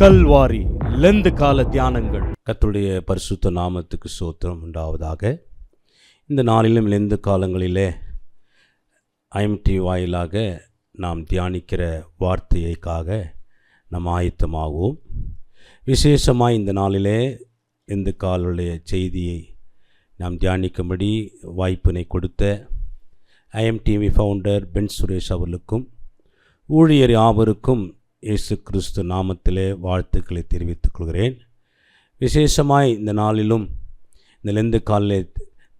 Kalvari Lent கால தியானங்கள். கர்த்தருடைய பரிசுத்த நாமத்துக்கு ஸ்தோத்திரம் உண்டாவதாக. இந்த நாளிலும் லெந்து காலங்களிலே ஐஎம்டி வாயிலாக நாம் தியானிக்கிற வார்த்தையைக்காக நாம் ஆயத்தமாகவும், விசேஷமாக இந்த நாளிலே இந்த காலுடைய செய்தியை நாம் தியானிக்கும்படி வாய்ப்பினை கொடுத்த ஐஎம்டிவி ஃபவுண்டர் பென் சுரேஷ் அவர்களுக்கும் ஊழியர் யாவருக்கும் இயேசு கிறிஸ்து நாமத்திலே வாழ்த்துக்களை தெரிவித்துக் கொள்கிறேன். விசேஷமாய் இந்த நாளிலும் இந்த லெந்து காலிலே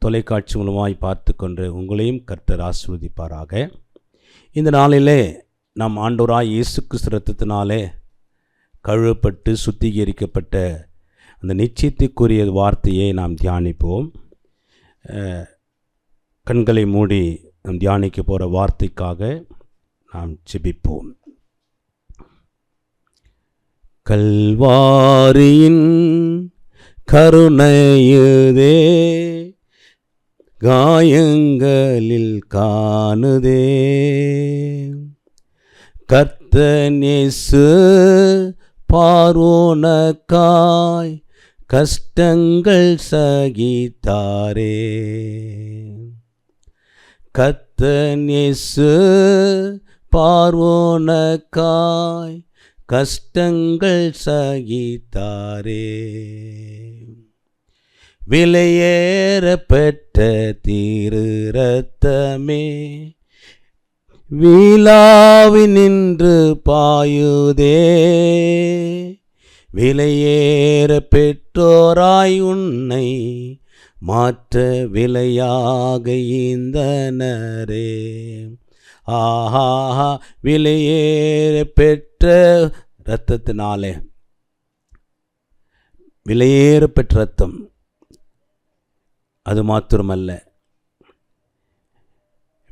தொலைக்காட்சி மூலமாய் பார்த்து கொண்டு உங்களையும் கர்த்தர் ஆசீர்வதிப்பாராக. இந்த நாளிலே நாம் ஆண்டவராய் இயேசு கிறிஸ்து இரத்தத்தினாலே கழுவப்பட்டு சுத்திகரிக்கப்பட்ட அந்த நிச்சயத்துக்குரிய வார்த்தையை நாம் தியானிப்போம். கண்களை மூடி நாம் தியானிக்க போகிற வார்த்தைக்காக நாம் ஜெபிப்போம். கல்வாரியின் கருணையுதே காயங்களில் காணுதே, கர்த்தர் இயேசு பார்வோனுக்காய் கஷ்டங்கள் சகித்தாரே. கர்த்தர் இயேசு பார்வோனுக்காய் கஷ்டங்கள் சகித்தாரே. விலையேற பெற்ற திரு இரத்தமே வீலாவி நின்று பாயுதே, விலையேற பெற்றோராய் உன்னை மாற்ற விலையாக ஈந்தனரே. ஆஹா, விலையேற பெற்ற இரத்தத்தினாலே, விலையேற பெற்ற இரத்தம் அது மாத்திரமல்ல,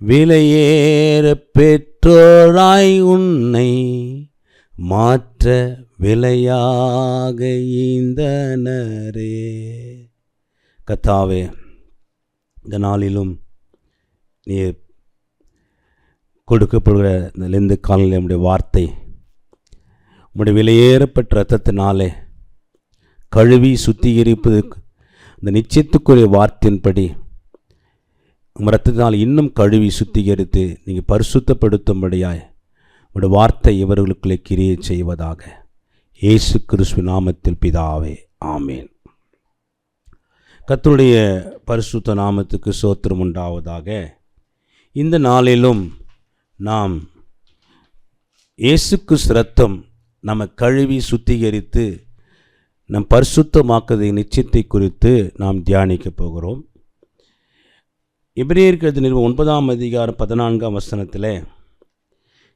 விலையேற பெற்றோராய் உன்னை மாற்ற விலையாக ஈந்தனரே. கர்த்தாவே, இந்த நாளிலும் நீ கொடுக்கப்படுகிற இந்த லெந்து காலில் நம்முடைய வார்த்தை உம்முடைய விலையேறப்பட்ட இரத்தத்தினாலே கழுவி சுத்திகரிப்பது, இந்த நிச்சயத்துக்குரிய வார்த்தையின்படி உங்கள் இரத்தத்தினால் இன்னும் கழுவி சுத்திகரித்து நீங்கள் பரிசுத்தப்படுத்தும்படியாய் உங்களுடைய வார்த்தை இவர்களுக்குள்ளே கிரியை செய்வதாக. இயேசு கிறிஸ்து நாமத்தில் பிதாவே, ஆமேன். கர்த்தருடைய பரிசுத்த நாமத்துக்கு ஸ்தோத்திரம் உண்டாவதாக. இந்த நாளிலும் நாம் இயேசு கிறிஸ்து இரத்தம் நம்ம கழுவி சுத்திகரித்து நம் பரிசுத்தமாக்குவதை நிச்சயத்தை குறித்து நாம் தியானிக்க போகிறோம். எபிரேயருக்கு எழுதின நிருபம் 9ஆம் அதிகாரம் 14ஆம் வசனத்தில்,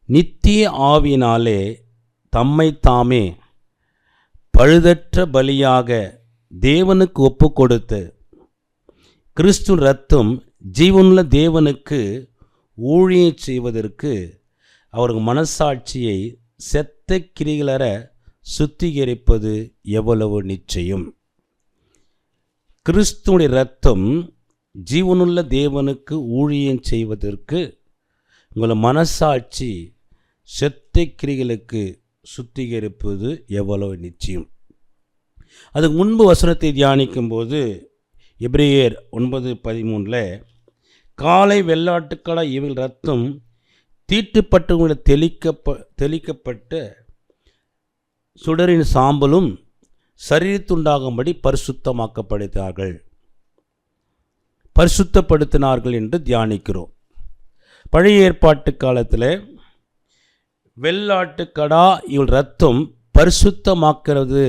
நித்திய ஆவியினாலே தம்மை தாமே பழுதற்ற பலியாக தேவனுக்கு ஒப்பு கொடுத்து கிறிஸ்து இரத்தம் ஜீவனுள்ள தேவனுக்கு ஊழியம் செய்வதற்கு அவர்கள் மனசாட்சியை செத்த கிரிகளற சுத்திகரிப்பது எவ்வளவு நிச்சயம். கிறிஸ்துவுடைய இரத்தம் ஜீவனுள்ள தேவனுக்கு ஊழியம் செய்வதற்கு உங்கள் மனசாட்சி செத்த கிரிகளுக்கு சுத்திகரிப்பது எவ்வளவு நிச்சயம். அதுக்கு முன்பு வசனத்தை தியானிக்கும்போது எபிரேயர் 9:13 காலை வெள்ளாட்டுக்கடா இவள் இரத்தம் தீட்டுப்பட்டவங்களை தெளிக்கப்பட்ட சுடரின் சாம்பலும் சரீரத்துண்டாகும்படி பரிசுத்தப்படுத்தினார்கள் என்று தியானிக்கிறோம். பழைய ஏற்பாட்டு காலத்தில் வெள்ளாட்டுக்கடா இவள் இரத்தம் பரிசுத்தமாக்கிறது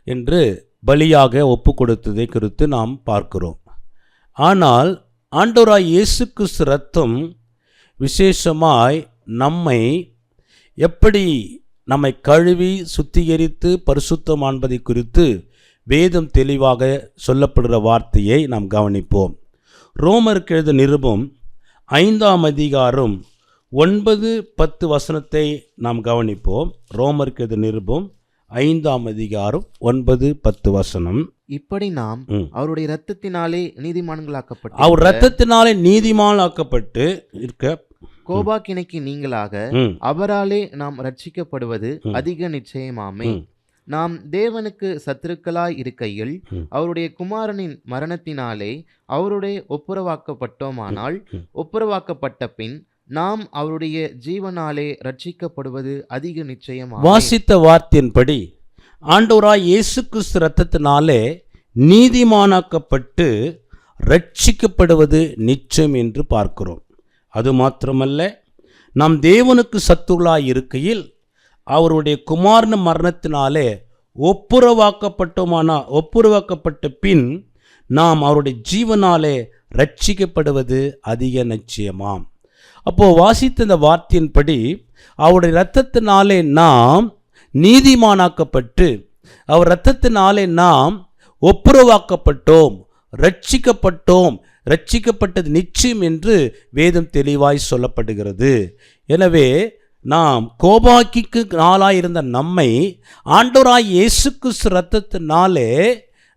என்று பலியாக ஒப்பு கொடுத்ததை குறித்து நாம் பார்க்கிறோம். ஆனால் ஆண்டவராய் இயேசு கிறிஸ்து இரத்தம் விசேஷமாய் நம்மை கழுவி சுத்திகரித்து பரிசுத்தமான்பதை குறித்து வேதம் தெளிவாக சொல்லப்படுகிற வார்த்தையை நாம் கவனிப்போம். ரோமருக்கு எழுதின நிருபம் 5ஆம் அதிகாரம் 9-10 வசனத்தை நாம் கவனிப்போம். ரோமருக்கு எழுதின நிருபம் 5ஆம் அதிகாரம் 9-10 வசனம். இப்படி நாம் அவருடைய இரத்தத்தினாலே நீதிமான்களாக்கப்பட்டு, அவர் இரத்தத்தினாலே நீதிமான்களாக்கப்பட்டு இருக்க கோபாக்கினைக்கு நீங்களாக அவராலே நாம் ரட்சிக்கப்படுவது அதிக நிச்சயமாமே. நாம் தேவனுக்கு சத்துருக்களாய் இருக்கையில் அவருடைய குமாரனின் மரணத்தினாலே அவருடைய ஒப்புரவாக்கப்பட்டோமானால் ஒப்புரவாக்கப்பட்ட பின் நாம் அவருடைய ஜீவனாலே ரட்சிக்கப்படுவது அதிக நிச்சயமாக. வாசித்த வார்த்தையின்படி ஆண்டவராய் இயேசு கிறிஸ்து இரத்தத்தினாலே நீதிமானாக்கப்பட்டு ரட்சிக்கப்படுவது நிச்சயம் என்று பார்க்கிறோம். அது மாத்திரமல்ல, நாம் தேவனுக்கு சத்துருளாய் இருக்கையில் அவருடைய குமாரன் மரணத்தினாலே ஒப்புரவாக்கப்பட்ட பின் நாம் அவருடைய ஜீவனாலே ரட்சிக்கப்படுவது அதிக நிச்சயமாம். அப்போ வாசித்த இந்த வார்த்தையின்படி அவருடைய இரத்தத்தினாலே நாம் நீதிமானாக்கப்பட்டு அவர் இரத்தத்தினாலே நாம் ஒப்புரவாக்கப்பட்டோம், ரட்சிக்கப்பட்டது நிச்சயம் என்று வேதம் தெளிவாய் சொல்லப்படுகிறது. எனவே நாம் கோபாக்கிக்கு நாளாயிருந்த நம்மை ஆண்டவராய் இயேசு கிறிஸ்து இரத்தத்தினாலே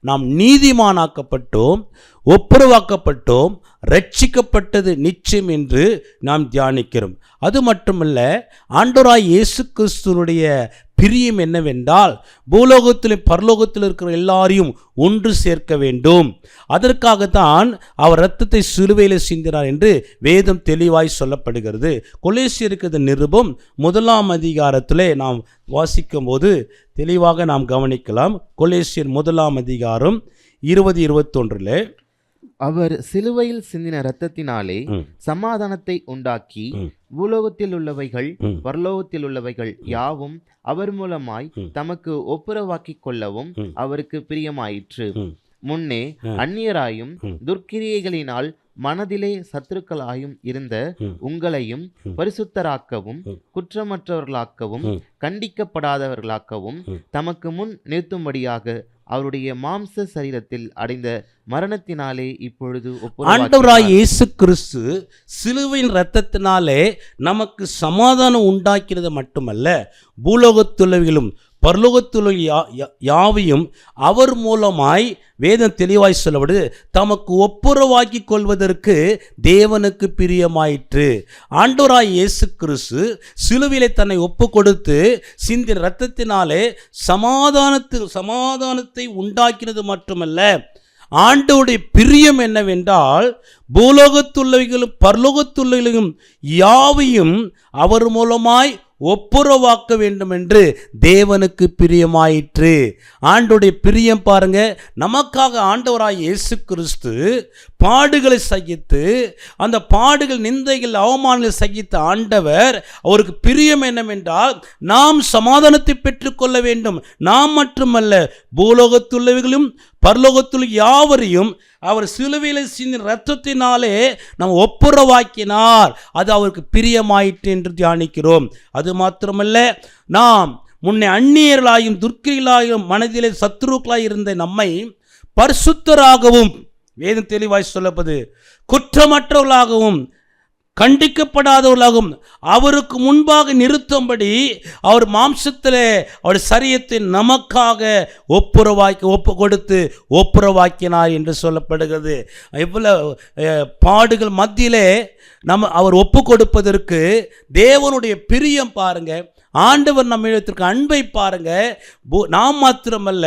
நாம் நீதிமானாக்கப்பட்டோம், ஒப்புரவாக்கப்பட்டோம், ரட்சிக்கப்பட்டது நிச்சயம் என்று நாம் தியானிக்கிறோம். அது மட்டுமல்ல, ஆண்டவராய் இயேசு கிறிஸ்துனுடைய பிரியம் என்னவென்றால் பூலோகத்திலும் பரலோகத்தில் இருக்கிற எல்லாரையும் ஒன்று சேர்க்க வேண்டும். அதற்காகத்தான் அவர் இரத்தத்தை சிலுவையில் சிந்தினார் என்று வேதம் தெளிவாய் சொல்லப்படுகிறது. கொலோசியருக்கு நிருபம் 1 அதிகாரத்திலே நாம் வாசிக்கும் போது தெளிவாக நாம் கவனிக்கலாம். கொலோசியர் 1 அதிகாரம் 20-21 அவர் சிலுவையில் சிந்தின இரத்தத்தினாலே சமாதானத்தை உண்டாக்கி பூலோகத்தில் உள்ளவைகள் பரலோகத்தில் உள்ளவைகள் யாவும் அவர் மூலமாய் தமக்கு ஒப்புரவாக்கிக் கொள்ளவும் அவருக்கு பிரியமாயிற்று. முன்னே அந்நியராயும் துர்க்கிரியைகளினால் மனதிலே சத்துருக்களாயும் இருந்த உங்களையும் பரிசுத்தராக்கவும் குற்றமற்றவர்களாக்கவும் கண்டிக்கப்படாதவர்களாக்கவும் தமக்கு முன் நிறுத்தும்படியாக அவருடைய மாம்ச சரீரத்தில் அடைந்த மரணத்தினாலே இப்பொழுது ஆண்டவராய் இயேசு கிறிஸ்து சிலுவையின் இரத்தத்தினாலே நமக்கு சமாதானம் உண்டாக்கிறது மட்டுமல்ல, பூலோகத்துள்ளவைகளும் பரலோகத்துள்ள யாவையும் அவர் மூலமாய் வேதம் தெளிவாய் சொல்லப்படுது தமக்கு ஒப்புரவாக்கி கொள்வதற்கு தேவனுக்கு பிரியமாயிற்று. ஆண்டவராய் இயேசு கிறிஸ்து சிலுவையிலே தன்னை ஒப்பு கொடுத்து சிந்தின இரத்தத்தினாலே சமாதானத்தை உண்டாக்கினது மட்டுமல்ல, ஆண்டவருடைய பிரியம் என்னவென்றால் பூலோகத்துள்ளவைகளும் பரலோகத்துள்ளவைகளும் யாவையும் அவர் மூலமாய் ஒப்புரவாக்க வேண்டும் என்று தேவனுக்கு பிரியமாயிற்று. ஆண்டவருடைய பிரியம் பாருங்க. நமக்காக ஆண்டவராய் இயேசு கிறிஸ்து பாடுகளை சகித்து, அந்த பாடுகள் நிந்தைகள் அவமானங்களை சகித்த ஆண்டவர், அவருக்கு பிரியம் என்னவென்றால் நாம் சமாதானத்தை பெற்றுக்கொள்ள வேண்டும். நாம் மட்டுமல்ல, பூலோகத்துள்ளவைகளும் பரலோகத்துள்ள யாவரையும் அவர் சிலுவையில் சிந்தின இரத்தத்தினாலே நாம் ஒப்புரவாக்கினார். அது அவருக்கு பிரியமாயிற்று என்று தியானிக்கிறோம். அது மாத்திரமல்ல, நாம் முன்னே அந்நியர்களாயும் துர்க்கிகளாயும் மனதிலே சத்துருக்களாய் இருந்த நம்மை பரிசுத்தராகவும் வேதம் தெளிவாய் சொல்லப்பது குற்றமற்றவர்களாகவும் கண்டிக்கப்படாதவர்களாகவும் அவருக்கு முன்பாக நிறுத்தும்படி அவர் மாம்சத்திலே அவர் சரீரத்தை நமக்காக ஒப்பு கொடுத்து ஒப்புரவாக்கினார் என்று சொல்லப்படுகிறது. இவ்வளவு பாடுகள் மத்தியிலே அவர் ஒப்பு கொடுப்பதற்கு தேவனுடைய பிரியம் பாருங்க. ஆண்டவர் நம்ம இடத்திற்கு அன்பை பாருங்க. நாம் மாத்திரமல்ல,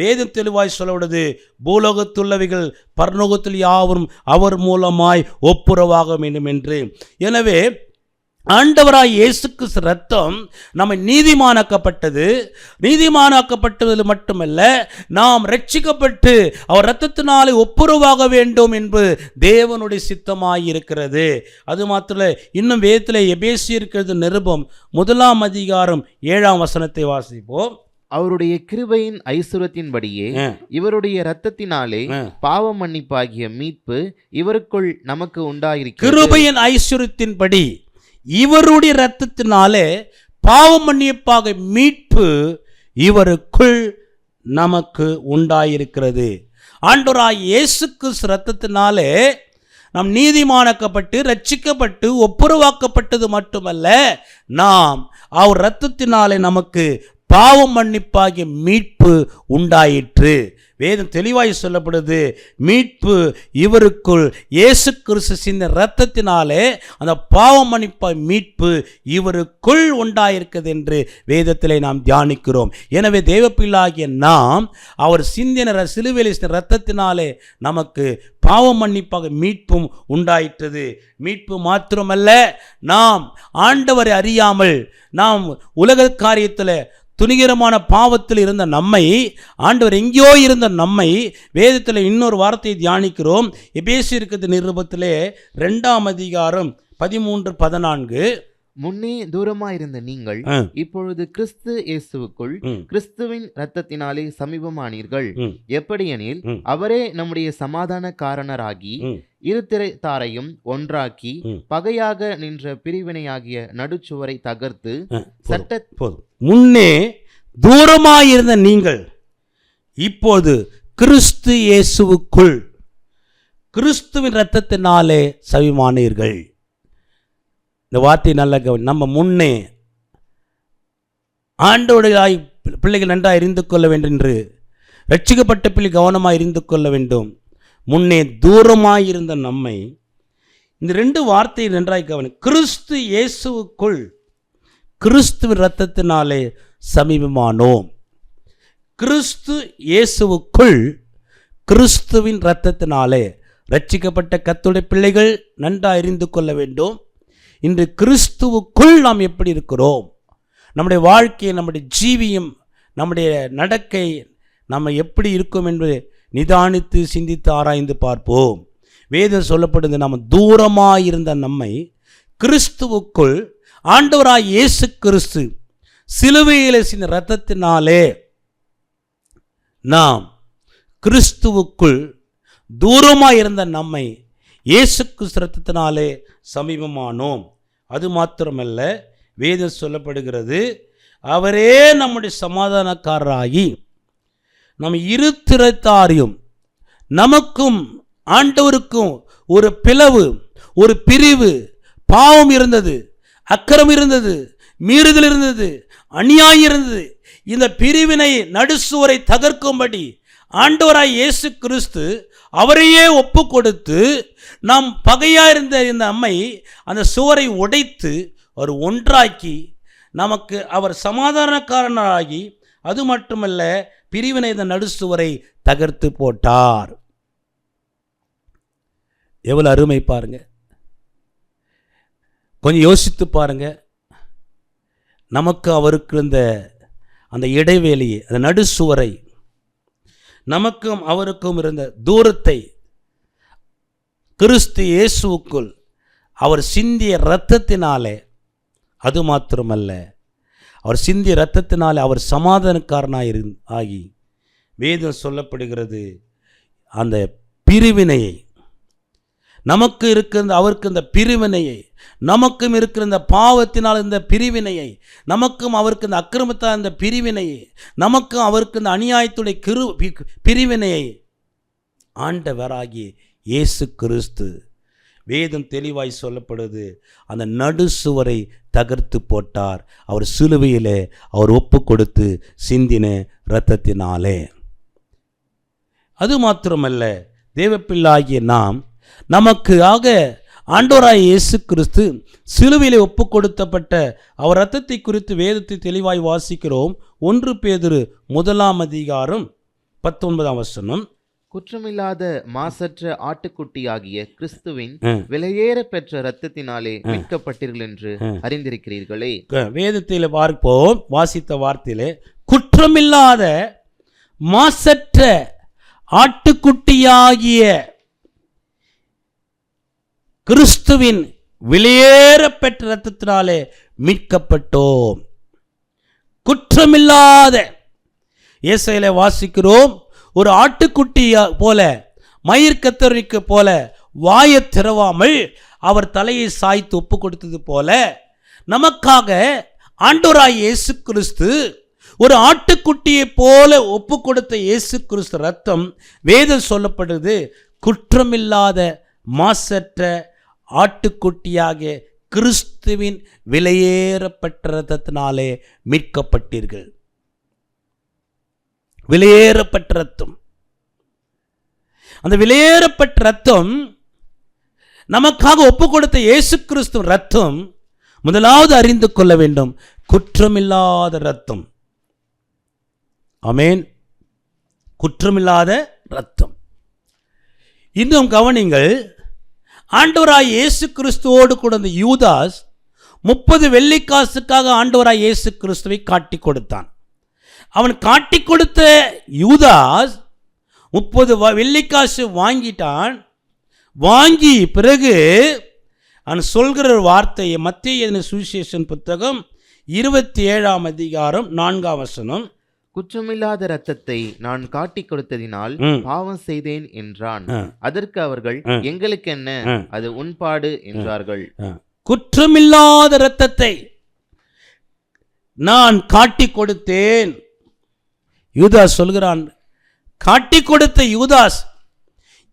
வேதம் தெளிவாய் சொல்லப்படுது பூலோகத்துள்ளவைகள் பரலோகத்தில் யாவரும் அவர் மூலமாய் ஒப்புரவாக வேண்டும் என்று. எனவே ஆண்டவராய் இயேசு கிறிஸ்து ரத்தம் நம்மை நீதிமானாக்கப்பட்டது மட்டுமல்ல, நாம் ரட்சிக்கப்பட்டு அவர் இரத்தத்தினாலே ஒப்புரவாக வேண்டும் என்பது தேவனுடைய சித்தமாய் இருக்கிறது. அது மாத்திர இன்னும் வேதத்திலே எபேசியருக்கு நிருபம் 1 அதிகாரம் 7 வசனத்தை வாசிப்போம். அவருடைய கிருபையின் ஐசுரத்தின்படியே இவருடைய இரத்தத்தினாலே பாவ மன்னிப்பாகிய மீட்பு இவருக்குள் நமக்கு உண்டாயிருக்கிறது. கிருபையின் ஐசுரத்தின்படி இவருடைய இரத்தத்தினாலே பாவ மன்னிப்பாக மீட்பு இவருக்குள் நமக்கு உண்டாயிருக்கிறது. ஆண்டவராய் இயேசு கிறிஸ்து இரத்தத்தினாலே நாம் நீதிமானாக்கப்பட்டு ரட்சிக்கப்பட்டு ஒப்புரவாக்கப்பட்டது மட்டுமல்ல, நாம் அவர் இரத்தத்தினாலே நமக்கு பாவ மன்னிப்பாகிய மீட்பு உண்டாயிற்று. வேதம் தெளிவாய் சொல்லப்படுது, மீட்பு இவருக்குள் இயேசு கிறிஸ்து சிந்தின இரத்தத்தினாலே அந்த பாவம் மன்னிப்பு மீட்பு இவருக்குள் உண்டாயிருக்கிறது என்று வேதத்திலே நாம் தியானிக்கிறோம். எனவே தேவப்பிள்ளாகிய நாம் அவர் சிந்தின சிலுவையில் சிந்தின இரத்தத்தினாலே நமக்கு பாவ மன்னிப்பாக மீட்பும் உண்டாயிற்றது. மீட்பு மாத்திரமல்ல, நாம் ஆண்டவரை அறியாமல் நாம் உலக காரியத்தில் துணிகரமான பாவத்தில் இருந்த நம்மை, ஆண்டவர் எங்கேயோ இருந்த நம்மை, வேதத்தில் இன்னொரு வார்த்தையை தியானிக்கிறோம். எபேசியருக்கு நிருபத்திலே 2ஆம் அதிகாரம் 13-14. முன்னே தூரமாயிருந்த நீங்கள் இப்பொழுது கிறிஸ்து இயேசுவுக்குள் கிறிஸ்துவின் இரத்தத்தினாலே சமீபமானீர்கள். எப்படியெனில் அவரே நம்முடைய சமாதான காரணராகி இரு திரைத்தாரையும் ஒன்றாக்கி பகையாக நின்ற பிரிவினையாகிய நடுச்சுவரை தகர்த்து முன்னே தூரமாயிருந்த நீங்கள் இப்போது கிறிஸ்து இயேசுவுக்குள் கிறிஸ்துவின் இரத்தத்தினாலே சமீபமானீர்கள். இந்த வார்த்தை நல்ல நம்ம முன்னே ஆண்டோடைய பிள்ளைகள் நன்றாக இருந்து கொள்ள வேண்டும் என்று, ரட்சிக்கப்பட்ட பிள்ளை கவனமாக இருந்து கொள்ள வேண்டும். முன்னே தூரமாயிருந்த நம்மை, இந்த 2 வார்த்தையை நன்றாய் கவனி. கிறிஸ்து இயேசுவுக்குள் கிறிஸ்துவின் இரத்தத்தினாலே சமீபமானோம். கிறிஸ்து இயேசுவுக்குள் கிறிஸ்துவின் இரத்தத்தினாலே ரட்சிக்கப்பட்ட கர்த்தருடைய பிள்ளைகள் நன்றாக அறிந்து கொள்ள வேண்டும். இன்று கிறிஸ்துவுக்குள் நாம் எப்படி இருக்கிறோம், நம்முடைய வாழ்க்கை, நம்முடைய ஜீவியம், நம்முடைய நடக்கை நம்ம எப்படி இருக்கும் என்று நிதானித்து சிந்தித்து ஆராய்ந்து பார்ப்போம். வேதம் சொல்லப்படுது, நம்ம தூரமாயிருந்த நம்மை கிறிஸ்துவுக்குள் ஆண்டவராய் இயேசு கிறிஸ்து சிலுவையிலே சிந்தின இரத்தத்தினாலே நாம் கிறிஸ்துவுக்குள் தூரமாயிருந்த நம்மை இயேசு கிறிஸ்து இரத்தத்தினாலே சமீபமானோம். அது மாத்திரமல்ல, வேதம் சொல்லப்படுகிறது, அவரே நம்முடைய சமாதானக்காரராகி நம்ம இரு திரைத்தாரையும், நமக்கும் ஆண்டவருக்கும் ஒரு பிளவு, ஒரு பிரிவு, பாவம் இருந்தது, அக்கிரமம் இருந்தது, மீறுதல் இருந்தது, அநியாயம் இருந்தது. இந்த பிரிவினை நடுசுவரை தகர்க்கும்படி ஆண்டவராய் இயேசு கிறிஸ்து அவரையே ஒப்பு கொடுத்து, நாம் பகையாக இருந்த இந்த நம்மை அந்த சுவரை உடைத்து அவர் ஒன்றாக்கி நமக்கு அவர் சமாதானக்காரனாகி, அது மட்டுமல்ல பிரிவினை இந்த நடுசுவரை தகர்த்து போட்டார். எவ்வளவு அருமை பாருங்க. கொஞ்சம் யோசித்து பாருங்க. நமக்கு அவருக்கு இருந்த அந்த இடைவேளையை, அந்த நடுசுவரை, நமக்கும் அவருக்கும் இருந்த தூரத்தை கிறிஸ்து இயேசுவுக்குள் அவர் சிந்திய இரத்தத்தினாலே, அது மாத்திரமல்ல அவர் சிந்திய இரத்தத்தினாலே அவர் சமாதானக்காரனாக ஆகி, வேதம் சொல்லப்படுகிறது, அந்த பிரிவினையை, நமக்கு இருக்கிற அவருக்கு இந்த பிரிவினையை, நமக்கும் இருக்கிற இந்த பாவத்தினால் இந்த பிரிவினையை, நமக்கும் அவருக்கு இந்த அக்கிரமத்தால் இந்த பிரிவினையை, நமக்கும் அவருக்கு இந்த அநியாயத்துடைய பிரிவினையை ஆண்டவராகி இயேசு கிறிஸ்து, வேதம் தெளிவாய் சொல்லப்படுது, அந்த நடுசுவரை தகர்த்து போட்டார். அவர் சிலுவையிலே அவர் ஒப்பு கொடுத்து சிந்தின இரத்தத்தினாலே. அது மாத்திரமல்ல, தேவப்பிள்ளாகிய நாம் நமக்கு ஆக ஆண்டவராய் இயேசு கிறிஸ்து சிலுவையிலே ஒப்பு கொடுத்தப்பட்ட அவர் இரத்தத்தை குறித்து வேதத்தை தெளிவாய் வாசிக்கிறோம். 1 பேதுரு 1ஆம் அதிகாரம் 19ஆம் வசனம். குற்றமில்லாத மாசற்ற ஆட்டுக்குட்டியாகிய கிறிஸ்துவின் விலையேற பெற்ற இரத்தத்தினாலே மீட்கப்பட்டீர்கள் என்று அறிந்திருக்கிறீர்களே. வேதத்தில் பார்ப்போம், வாசித்த வார்த்தையிலே குற்றமில்லாத மாசற்ற ஆட்டுக்குட்டியாகிய கிறிஸ்துவின் விலையேற பெற்ற இரத்தத்தினாலே மீட்கப்பட்டோம். குற்றமில்லாத, ஏசாயாவிலே வாசிக்கிறோம், ஒரு ஆட்டுக்குட்டி போல, மயிர் கத்தரிக்கு போல வாயை திறவாமல் அவர் தலையை சாய்த்து ஒப்பு கொடுத்தது போல, நமக்காக ஆண்டவராய் இயேசு கிறிஸ்து ஒரு ஆட்டுக்குட்டியை போல ஒப்பு கொடுத்த இயேசு கிறிஸ்து ரத்தம், வேதம் சொல்லப்படுது, குற்றமில்லாத மாசற்ற ஆட்டுக்குட்டியாக கிறிஸ்துவின் விலையேறப்பட்ட இரத்தத்தினாலே மீட்கப்பட்டீர்கள். விலையேறப்பட்ட இரத்தம். அந்த விலையேறப்பட்ட ரத்தம், நமக்காக ஒப்பு கொடுத்த இயேசு கிறிஸ்து ரத்தம் முதலாவது அறிந்து கொள்ள வேண்டும், குற்றமில்லாத ரத்தம். ஆமென். குற்றமில்லாத ரத்தம். இன்னும் கவனிங்கள், ஆண்டவராய் இயேசு கிறிஸ்துவோடு கூட அந்த யூதாஸ் 30 வெள்ளிக்காசுக்காக ஆண்டவராய் இயேசு கிறிஸ்துவை காட்டி கொடுத்தான். அவன் காட்டி கொடுத்த யூதாஸ் 30 வெள்ளிக்காசு வாங்கிட்டான். வாங்கி பிறகு அவன் சொல்கிற வார்த்தையை மத்தேயு எழுதின சுவிசேஷம் புத்தகம் 27ஆம் அதிகாரம் 4ஆம் வசனம், குற்றமில்லாத இரத்தத்தை நான் காட்டி கொடுத்ததினால் பாவம் செய்தேன் என்றான். அதற்கு அவர்கள், எங்களுக்கு என்ன, அது உன்பாடு என்றார்கள். குற்றமில்லாத இரத்தத்தை நான் காட்டி கொடுத்தேன். யூதாஸ் சொல்கிறான், காட்டி கொடுத்த யூதாஸ்,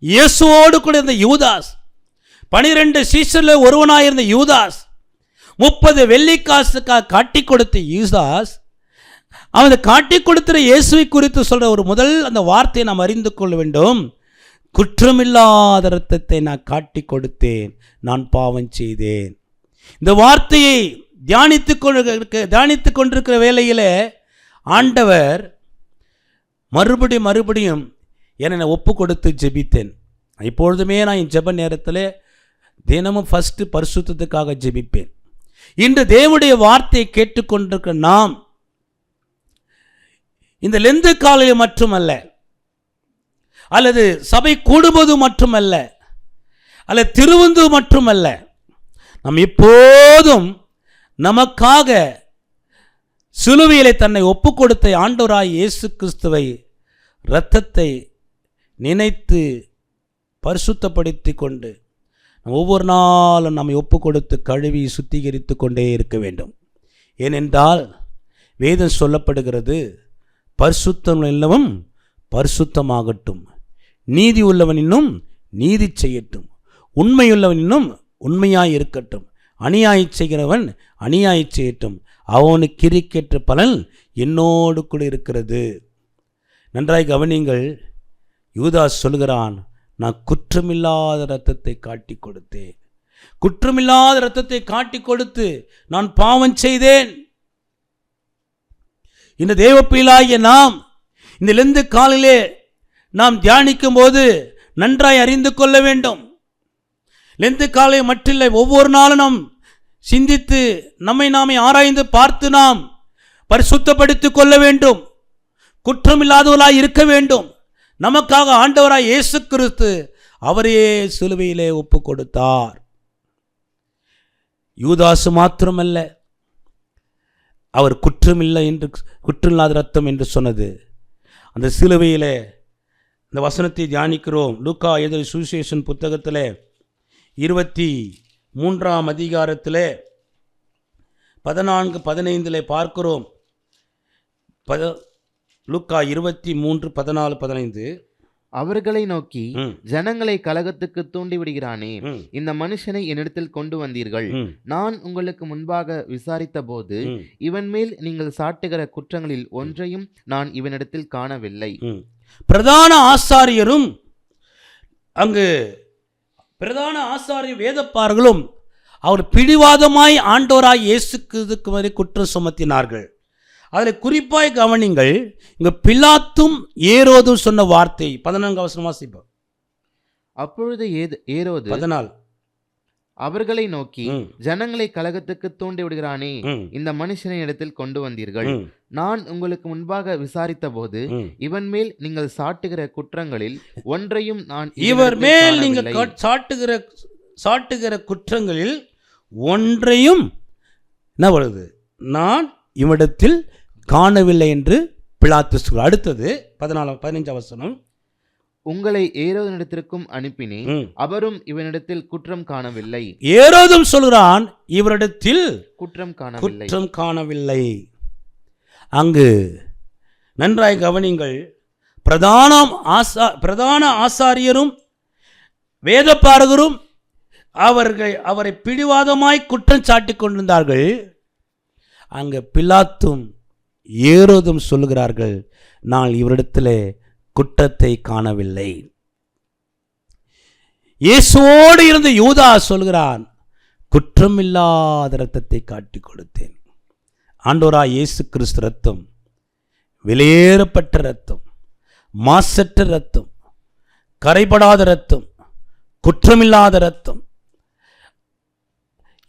இயேசுவோடு கூட இருந்த யூதாஸ், 12 சீஷரில் ஒருவனாயிருந்த யூதாஸ், 30 வெள்ளிக்காசுக்காக காட்டி கொடுத்த யூதாஸ், அவன் காட்டி கொடுத்த இயேசுவை குறித்து சொல்ற ஒரு முதல் அந்த வார்த்தையை நாம் அறிந்து கொள்ள வேண்டும். குற்றமில்லாத இரத்தத்தை நான் காட்டி கொடுத்தேன், நான் பாவம் செய்தேன். இந்த வார்த்தையை தியானித்துக் கொண்டிருக்கிற வேளையில் ஆண்டவர் மறுபடியும் என்னை ஒப்பு கொடுத்து ஜெபித்தேன். இப்பொழுதுமே நான் என் ஜெப நேரத்தில் தினமும் ஃபஸ்ட்டு பரிசுத்தத்துக்காக ஜெபிப்பேன். இன்று தேவனுடைய வார்த்தையை கேட்டுக்கொண்டிருக்கிற நாம் இந்த லெந்து காலையில் மட்டுமல்ல, அல்லது சபை கூடுவது மட்டுமல்ல, அல்லது திருவந்து மட்டுமல்ல, நாம் எப்போதும் நமக்காக சிலுவையிலே தன்னை ஒப்பு கொடுத்த ஆண்டவராய் இயேசு கிறிஸ்துவை இரத்தத்தை நினைத்து பரிசுத்தப்படுத்தி கொண்டு ஒவ்வொரு நாளும் நம்மை ஒப்பு கொடுத்து கழுவி சுத்திகரித்து கொண்டே இருக்க வேண்டும். ஏனென்றால் வேதம் சொல்லப்படுகிறது, பரிசுத்தம் உள்ளவன் பரிசுத்தமாகட்டும், நீதி உள்ளவன் இன்னும் நீதி செய்யட்டும், உண்மையுள்ளவன் இன்னும் உண்மையாய் இருக்கட்டும், அநியாயம் செய்கிறவன் அநியாயம் செய்யட்டும், அவனுக்கு கிரிக்கேற்ற பலன் என்னோடு கூட இருக்கிறது. நன்றாய் கவனிங்கள், யூதாஸ் சொல்கிறான், நான் குற்றமில்லாத இரத்தத்தை காட்டி கொடுத்தேன். குற்றமில்லாத இரத்தத்தை காட்டி கொடுத்து நான் பாவம் செய்தேன். இந்த தேவப்பிள்ளாகிய நாம் இந்த லெந்து காலிலே நாம் தியானிக்கும் போது நன்றாய் அறிந்து கொள்ள வேண்டும். லெந்து காலை மட்டில்லை, ஒவ்வொரு நாளும் நாம் சிந்தித்து நம்மை நாமே ஆராய்ந்து பார்த்து நாம் பரிசுத்தப்படுத்திக் கொள்ள வேண்டும். குற்றமில்லாதவர்களாய் இருக்க வேண்டும். நமக்காக ஆண்டவராய் இயேசு கிறிஸ்து அவரையே சிலுவையிலே ஒப்பு கொடுத்தார். யூதாசு மாத்திரமல்ல, அவர் குற்றமில்லை என்று, குற்றமில்லாத இரத்தம் என்று சொன்னது. அந்த சிலுவையிலே இந்த வசனத்தை தியானிக்கிறோம். லூக்கா எழுதின சுவிசேஷம் புத்தகத்தில் 23ஆம் அதிகாரத்தில் 14-15 பார்க்கிறோம். லூக்கா 23:14-15. அவர்களை நோக்கி, ஜனங்களை கலகத்துக்கு தூண்டி விடுகிறானே, இந்த மனுஷனை என்னிடத்தில் கொண்டு வந்தீர்கள். நான் உங்களுக்கு முன்பாக விசாரித்த போது இவன் மேல் நீங்கள் சாட்டுகிற குற்றங்களில் ஒன்றையும் நான் இவனிடத்தில் காணவில்லை. பிரதான ஆசாரியரும் அங்கு பிரதான ஆசாரிய வேதப்பார்களும் அவர் பிடிவாதமாய் ஆண்டவராய் இயேசு கிறிஸ்துவுக்கு குற்றம் சுமத்தினார்கள். அதில் குறிப்பாய் கவனிங்கள், இங்க பிலாத்தும் ஏரோதும் சொன்ன வார்த்தை 14 வசனம் வாசிப்போம். அப்பொழுது ஏரோது 14 அவர்களை நோக்கி, ஜனங்களை கலகத்துக்கு தூண்டி விடுகிறானே, இந்த மனுஷனை இடத்தில் கொண்டு வந்தீர்கள். நான் உங்களுக்கு முன்பாக விசாரித்த போது இவன் மேல் நீங்கள் சாட்டுகிற குற்றங்களில் ஒன்றையும் நான் இவர் மேல் நீங்கள் சாட்டுகிற குற்றங்களில் ஒன்றையும் என்ன வருது, நான் இவனிடத்தில் காணவில்லை என்று பிலாத்து சொல்கிறார். அடுத்தது 15 வசனம். உங்களை ஏரோதினிடத்திற்கும் அனுப்பினேன், அவரும் இவனிடத்தில் குற்றம் காணவில்லை. ஏரோதும் சொல்கிறான், இவரிடத்தில் குற்றம் காணவில்லை. அங்கு நன்றாய் கவனிங்கள், பிரதான ஆசாரியரும் வேதபாரகரும் அவரை பிடிவாதமாய் குற்றம் சாட்டிக் கொண்டிருந்தார்கள். அங்கு பிலாத்தும் ஏரோதும் சொல்லுகிறார்கள், நான் இவரிடத்தில் குற்றத்தை காணவில்லை. இயேசுவோடு இருந்த யூதா சொல்கிறான், குற்றமில்லாத இரத்தத்தை காட்டி கொடுத்தேன். ஆண்டவராய் இயேசு கிறிஸ்து இரத்தம் விலையேறப்பட்ட இரத்தம், மாசற்ற இரத்தம், கரைபடாத இரத்தம், குற்றமில்லாத இரத்தம்.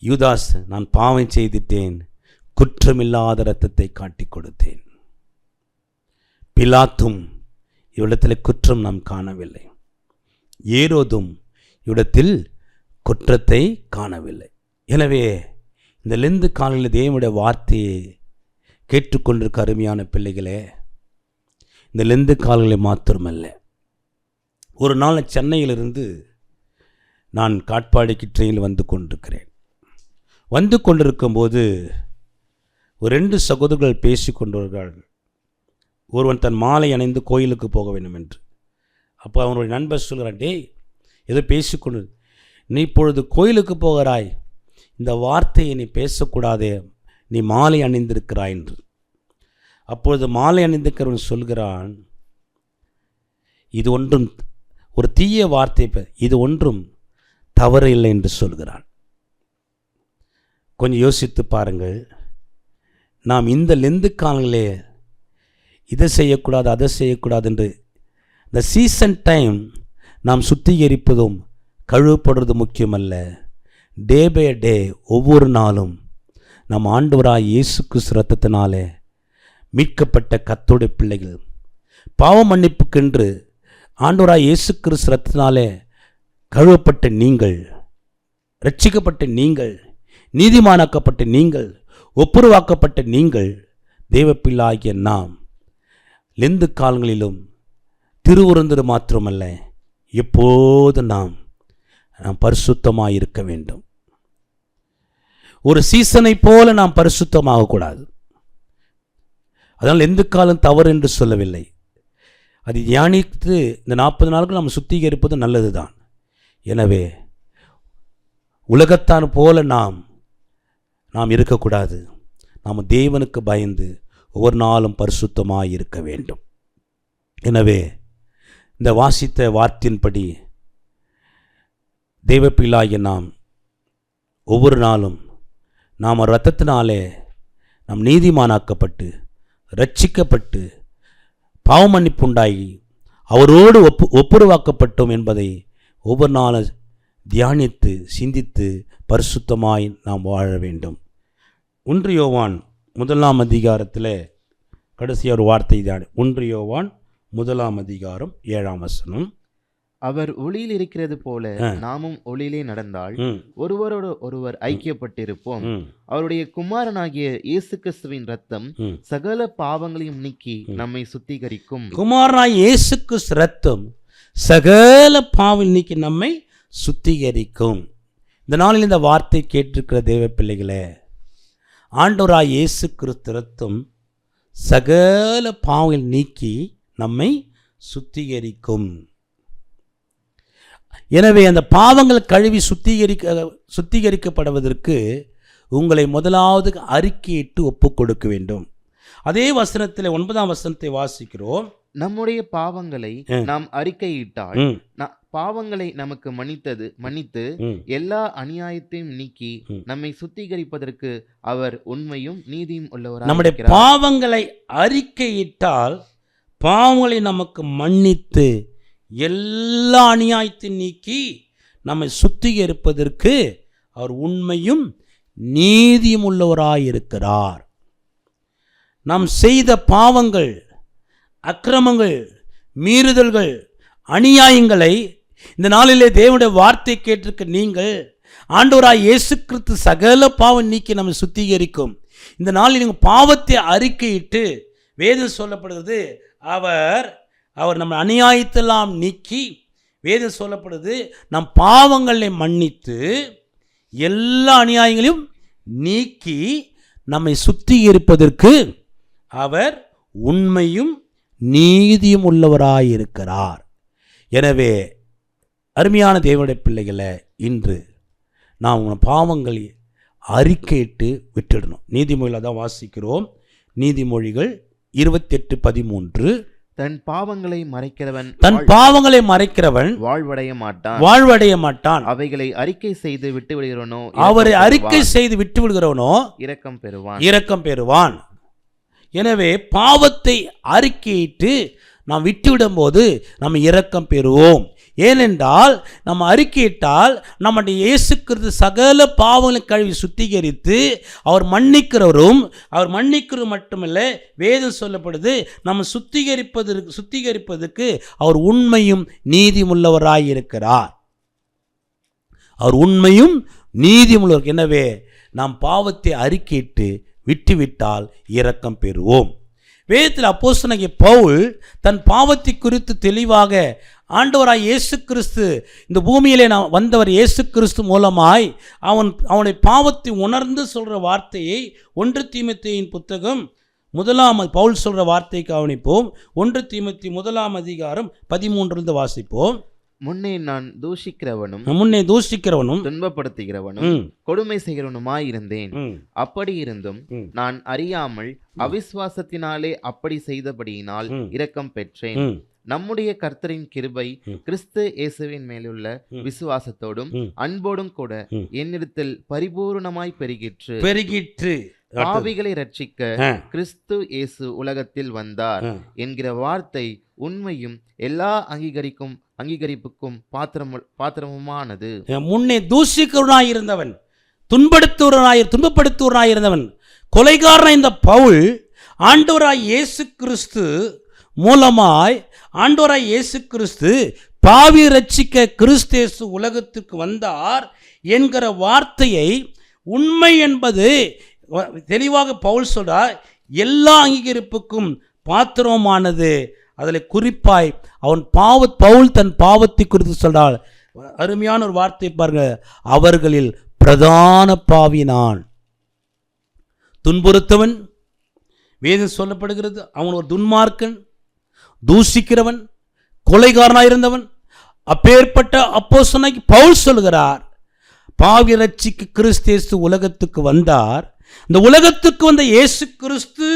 யூதாஸ், நான் பாவம் செய்துட்டேன், குற்றமில்லாத இரத்தத்தை காட்டி கொடுத்தேன். பிலாத்தும் இவ்விடத்தில் குற்றம் நாம் காணவில்லை. ஏரோதும் இவ்விடத்தில் குற்றத்தை காணவில்லை. எனவே இந்த லெந்து காலையில் தேவனுடைய வார்த்தையை கேட்டுக்கொண்டிருக்க அருமையான பிள்ளைகளே, இந்த லெந்து காலையில் மாத்திரமல்ல, ஒரு நாள் சென்னையிலிருந்து நான் காட்பாடிக்கு ட்ரெயினில் வந்து கொண்டிருக்கும்போது ஒரு 2 சகோதரர்கள் பேசி கொண்டிருக்கிறார்கள். ஒருவன் தன் மாலை அணிந்து கோயிலுக்கு போக வேண்டும் என்று. அப்போ அவனுடைய நண்பர் சொல்கிறான், டேய், ஏதோ பேசிக்கொண்டு, நீ இப்பொழுது கோயிலுக்கு போகிறாய், இந்த வார்த்தையை நீ பேசக்கூடாதே, நீ மாலை அணிந்திருக்கிறாய் என்று. அப்பொழுது மாலை அணிந்திருக்கிறவன் சொல்கிறான், இது ஒன்றும் ஒரு தீய வார்த்தை, இது ஒன்றும் தவறு இல்லை என்று சொல்கிறான். கொஞ்சம் யோசித்து பாருங்கள். நாம் இந்த லெந்து காலங்களே இதை செய்யக்கூடாது அதை செய்யக்கூடாது என்று இந்த சீசன் டைம் நாம் சுத்திகரிப்பதும் கழுவப்படுறது முக்கியமல்ல. டே பை டே, ஒவ்வொரு நாளும் நம் ஆண்டவராய் இயேசு கிறிஸ்து இரத்தத்தினாலே மீட்கப்பட்ட கர்த்தருடைய பிள்ளைகள், பாவ மன்னிப்புக்கென்று ஆண்டவராய் இயேசு கிறிஸ்து இரத்தத்தினாலே கழுவப்பட்ட நீங்கள், ரட்சிக்கப்பட்ட நீங்கள், நீதிமானாக்கப்பட்ட நீங்கள், ஒப்புரவாக்கப்பட்ட நீங்கள், தேவப்பிள்ளாகிய நாம் லெந்து காலங்களிலும் திருவுருந்தது மாத்திரமல்ல, எப்போது நாம் பரிசுத்தமாக இருக்க வேண்டும். ஒரு சீசனை போல நாம் பரிசுத்தமாகக்கூடாது. அதனால் லெந்து காலம் தவறு என்று சொல்லவில்லை. அது தியானித்து இந்த 40 நாட்கள் நாம் சுத்திகரிப்பது நல்லது தான். எனவே உலகத்தான் போல நாம் இருக்கக்கூடாது. நாம் தேவனுக்கு பயந்து ஒவ்வொரு நாளும் பரிசுத்தமாக இருக்க வேண்டும். எனவே இந்த வாசித்த வார்த்தையின்படி தேவப்பிள்ளாகிய நாம் ஒவ்வொரு நாளும் நாம் இரத்தத்தினாலே நாம் நீதிமானாக்கப்பட்டு ரட்சிக்கப்பட்டு பாவமன்னிப்புண்டாகி அவரோடு ஒப்புரவாக்கப்பட்டோம் என்பதை ஒவ்வொரு நாளும் தியானித்து சிந்தித்து பரிசுத்தமாய் நாம் வாழ வேண்டும். 1 யோவான் 1ஆம் அதிகாரத்தில் கடைசி ஒரு வார்த்தை தான். 1 யோவான் 1ஆம் அதிகாரம் 7ஆம் வசனம். அவர் ஒளியில் இருக்கிறது போல நாமும் ஒளியிலே நடந்தால் ஒருவரோடு ஒருவர் ஐக்கியப்பட்டிருப்போம். அவருடைய குமாரனாகிய இயேசு கிறிஸ்துவின் இரத்தம் சகல பாவங்களையும் நீக்கி நம்மை சுத்திகரிக்கும். குமாரனாகிய இயேசு கிறிஸ்து இரத்தம் சகல பாவம் நீக்கி நம்மை சுத்திகரிக்கும். இந்த நாளில் இந்த வார்த்தை கேட்டிருக்கிற தேவ பிள்ளைகளே, ஆண்டவராய் இயேசு கிறிஸ்து இரத்தம் சகல பாவங்கள் நீக்கி நம்மை சுத்திகரிக்கும். எனவே அந்த பாவங்கள் கழுவி சுத்திகரிக்கப்படுவதற்கு உங்களை முதலாவது அறிக்கையிட்டு ஒப்பு கொடுக்க வேண்டும். அதே வசனத்தில் 9ஆம் வசனத்தை வாசிக்கிறோம். நம்முடைய பாவங்களை நாம் அறிக்கையிட்டால் பாவங்களை நமக்கு மன்னித்து எல்லா அநியாயத்தையும் நீக்கி நம்மை சுத்திகரிப்பதற்கு அவர் உண்மையும் நீதியும் உள்ளவராக. நம்முடைய பாவங்களை அறிக்கையிட்டால் பாவங்களை நமக்கு மன்னித்து எல்லா அநியாயத்தையும் நீக்கி நம்மை சுத்திகரிப்பதற்கு அவர் உண்மையும் நீதியும் உள்ளவராயிருக்கிறார். நாம் செய்த பாவங்கள், அக்கிரமங்கள், மீறுதல்கள், அநியாயங்களை இந்த நாளிலே தேவனுடைய வார்த்தை கேட்டிருக்க நீங்கள், ஆண்டவராய் இயேசு கிறிஸ்து சகல பாவம் நீக்கி நம்மை சுத்திகரிக்கும். இந்த நாளில் நீங்கள் பாவத்தை அறிக்கையிட்டு, வேதம் சொல்லப்படுகிறது, அவர் நம்ம அநியாயத்தெல்லாம் நீக்கி, வேதம் சொல்லப்படுது, நம் பாவங்களை மன்னித்து எல்லா அநியாயங்களையும் நீக்கி நம்மை சுத்திகரிப்பதற்கு அவர் உண்மையும் நீதியும் உள்ளவராயிருக்கிறார். எனவே அருமையான தேவனுடைய பிள்ளைகளை, இன்று நாம் பாவங்களை அறிக்கையிட்டு விட்டுடணும். நீதிமொழியில் தான் வாசிக்கிறோம். நீதிமொழிகள் 28:13 தன் பாவங்களை மறைக்கிறவன் வாழ்வடைய மாட்டான். அவைகளை அறிக்கை செய்து விட்டு விடுகிறவனோ இரக்கம் பெறுவான். எனவே பாவத்தை அறிக்கையிட்டு நாம் விட்டுவிடும் போது நம்ம இரக்கம் பெறுவோம். ஏனென்றால் நம்ம அறிக்கையிட்டால் நம்முடைய இயேசு கிறிஸ்து சகல பாவங்களை கழுவி சுத்திகரித்து அவர் மன்னிக்கிறது மட்டுமல்ல, வேதம் சொல்லப்படுது நம்ம சுத்திகரிப்பதற்கு அவர் உண்மையும் நீதியுள்ளவராயிருக்கிறார். அவர் உண்மையும் நீதியுள்ளவர். எனவே நாம் பாவத்தை அறிக்கையிட்டு விட்டுவிட்டால் இரக்கம் பெறுவோம். வேதத்தில் அப்போஸ்தலனாகிய பவுல் தன் பாவத்தை குறித்து தெளிவாக ஆண்டவராய் இயேசு கிறிஸ்து இந்த பூமியிலே வந்தவர் இயேசு கிறிஸ்து மூலமாய் அவனுடைய பாவத்தை உணர்ந்து சொல்கிற வார்த்தையை 1 தீமோத்தேயுவின் புத்தகம் 1 பவுல் சொல்கிற வார்த்தையை கவனிப்போம். 1 தீமோத்தேயு 1 அதிகாரம் 13 வாசிப்போம். முன்னே நான் தூஷிக்கிறவனும் துன்பப்படுத்துகிறவனும் கொடுமை செய்கிறவனுமாயிருந்தேன். அப்படி இருந்தும் நான் அறியாமல் அவிசுவாசத்தினாலே அப்படி செய்தபடியினால் இரக்கம் பெற்றேன். நம்முடைய கர்த்தரின் கிருபை கிறிஸ்து இயேசுவின் மேலுள்ள விசுவாசத்தோடும் அன்போடும் கூட என்னிடத்தில் பரிபூர்ணமாய் பெருகிற்று. பாவிகளை ரட்சிக்க கிறிஸ்து இயேசு உலகத்தில் வந்தார் என்கிற வார்த்தை உண்மையும் எல்லா அங்கீகரிப்புக்கும் பாத்திரமுமானது. முன்னே தூஷிக்கிறவனாயிருந்தவன், துன்பப்படுத்துவனாயிருந்தவன், கொலைகாரனாய் இந்த பவுல் ஆண்டவராய் இயேசு கிறிஸ்து மூலமாய் இயேசு கிறிஸ்து பாவி ரட்சிக்க கிறிஸ்து இயேசு உலகத்துக்கு வந்தார் என்கிற வார்த்தையை உண்மை என்பது தெளிவாக பவுல் சொல்றார். எல்லா அங்கீகரிப்புக்கும் பாத்திரமானது. அதில் குறிப்பாய் பவுல் தன் பாவத்தை குறித்து சொல்றார். அருமையான ஒரு வார்த்தை பாருங்க. அவர்களில் பிரதான பாவி நான். துன்புறுத்தவன், வேதம் சொல்லப்படுகிறது, அவன் ஒரு துன்மார்க்கன், தூஷிக்கிறவன், கொலைகாரனாயிருந்தவன். அப்பேற்பட்ட அப்போஸ்தலனாகிய பவுல் சொல்கிறார், பாவி ரட்சிக்க கிறிஸ்து இயேசு உலகத்துக்கு வந்தார். இந்த உலகத்துக்கு வந்த இயேசு கிறிஸ்து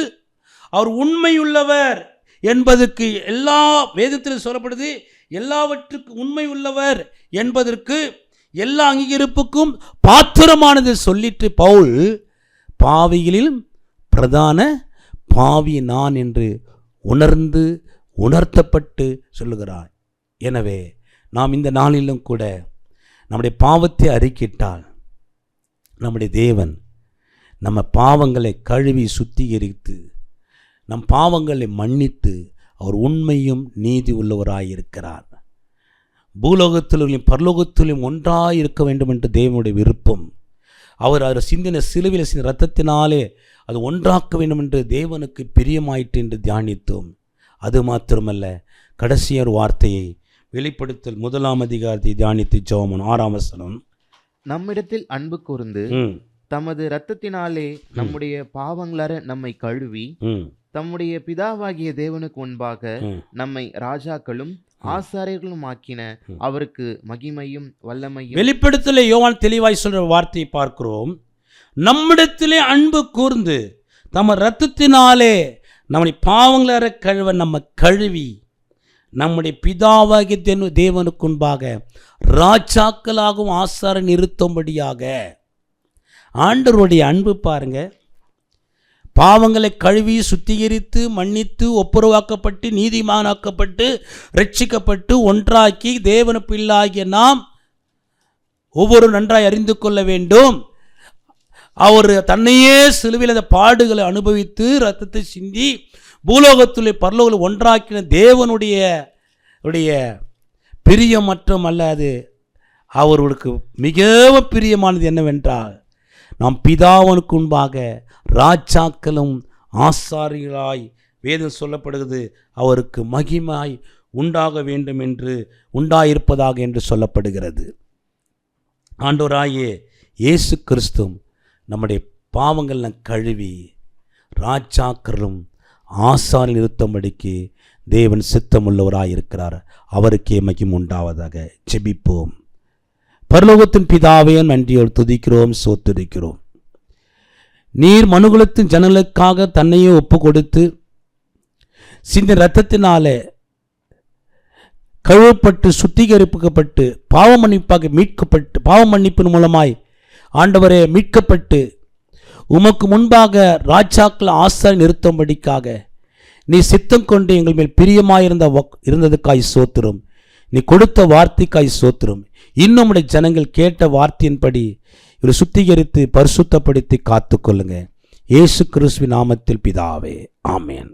அவர் உண்மையுள்ளவர் என்பதற்கு எல்லா வேதத்தில் சொல்லப்படுது. எல்லாவற்றுக்கும் உண்மை உள்ளவர் என்பதற்கு எல்லா அங்கீகரிப்புக்கும் பாத்திரமானது சொல்லிட்டு பவுல் பாவிகளில் பிரதான பாவி நான் என்று உணர்த்தப்பட்டு சொல்லுகிறார். எனவே நாம் இந்த நாளிலும் கூட நம்முடைய பாவத்தை அறிக்கிட்டால் நம்முடைய தேவன் நம்ம பாவங்களை கழுவி சுத்திகரித்து நம் பாவங்களை மன்னித்து அவர் உண்மையும் நீதி உள்ளவராயிருக்கிறார். பூலோகத்திலும் பரலோகத்திலும் ஒன்றாயிருக்க வேண்டும் என்று தேவனுடைய விருப்பம். அவர் சிந்தின சிலுவையில் சிந்தின இரத்தத்தினாலே அது ஒன்றாக்க வேண்டும் என்று தேவனுக்கு பிரியமாயிற்று என்று தியானித்தோம். அது மாத்திரமல்ல, கடைசியர் வார்த்தையை வெளிப்படுத்தல் 1 அதிகாரத்தை தியானித்து ஜெபம் 6 வசனம். நம்மிடத்தில் அன்பு கூர்ந்து தமது இரத்தத்தினாலே நம்முடைய பாவங்களற நம்மை கழுவி தம்முடைய பிதாவாகிய தேவனுக்கு முன்பாக நம்மை ராஜாக்களும் ஆசாரியர்களும் ஆக்கின அவருக்கு மகிமையும் வல்லமையும். வெளிப்படுத்தல யோவான் தெளிவாய் சொல்ற வார்த்தையை பார்க்கிறோம். நம்மிடத்திலே அன்பு கூர்ந்து தம இரத்தத்தினாலே நம்முடைய பாவங்களற கழுவ நம்ம கழுவி நம்முடைய பிதாவாகிய தேவனுக்கு முன்பாக ராஜாக்களாகவும் ஆசார நிறுத்தும்படியாக. ஆண்டவருடைய அன்பு பாருங்க. பாவங்களை கழுவி சுத்திகரித்து மன்னித்து ஒப்புரவாக்கப்பட்டு நீதிமானாக்கப்பட்டு ரட்சிக்கப்பட்டு ஒன்றாக்கி தேவன பிள்ளாகிய நாம் ஒவ்வொரு நன்றாய் அறிந்து கொள்ள வேண்டும். அவர் தன்னையே சிலுவையில் அந்த பாடுகளை அனுபவித்து இரத்தத்தை சிந்தி பூலோகத்துள்ள பரலோகத்தில் ஒன்றாக்கின தேவனுடைய பிரியம் மற்றும் அல்ல, அது அவர்களுக்கு மிகவும் பிரியமானது என்னவென்றால் நாம் பிதாவனுக்கு முன்பாக ராஜாக்களும் ஆசாரியர்களாய் வேதம் சொல்லப்படுகிறது அவருக்கு மகிமாய் உண்டாக வேண்டும் என்று உண்டாயிருப்பதாக என்று சொல்லப்படுகிறது. ஆண்டவராகிய இயேசு கிறிஸ்து நம்முடைய பாவங்களை கழுவி ராஜாக்களும் ஆசாரில் நிறுத்தும்படிக்கு தேவன் சித்தமுள்ளவராயிருக்கிறார். அவருக்கே மகிமை உண்டாவதாக. ஜெபிப்போம். பரலோகத்தின் பிதாவே, நன்றியோடு துதிக்கிறோம், சோத்துதிக்கிறோம். நீர் மனுகுலத்தின் ஜனங்களுக்காக தன்னையே ஒப்பு கொடுத்து சிந்த இரத்தத்தினாலே கழுவப்பட்டு சுத்திகரிக்கப்பட்டு பாவ மன்னிப்பின் மூலமாய் ஆண்டவரே மீட்கப்பட்டு உமக்கு முன்பாக ராஜாக்கள் ஆசாரி நிறுத்தும்படிக்காக நீ சித்தம் கொண்டு எங்கள் மேல் இருந்ததுக்காய் சோத்திரம். நீ கொடுத்த வார்த்தைக்காய் சோத்திரம். இன்னும் உடைய ஜனங்கள் கேட்ட வார்த்தையின்படி இவரை சுத்திகரித்து பரிசுத்தப்படுத்தி காத்துக்கொள்ளுங்க. இயேசு கிறிஸ்துவின் நாமத்தில் பிதாவே, ஆமென்.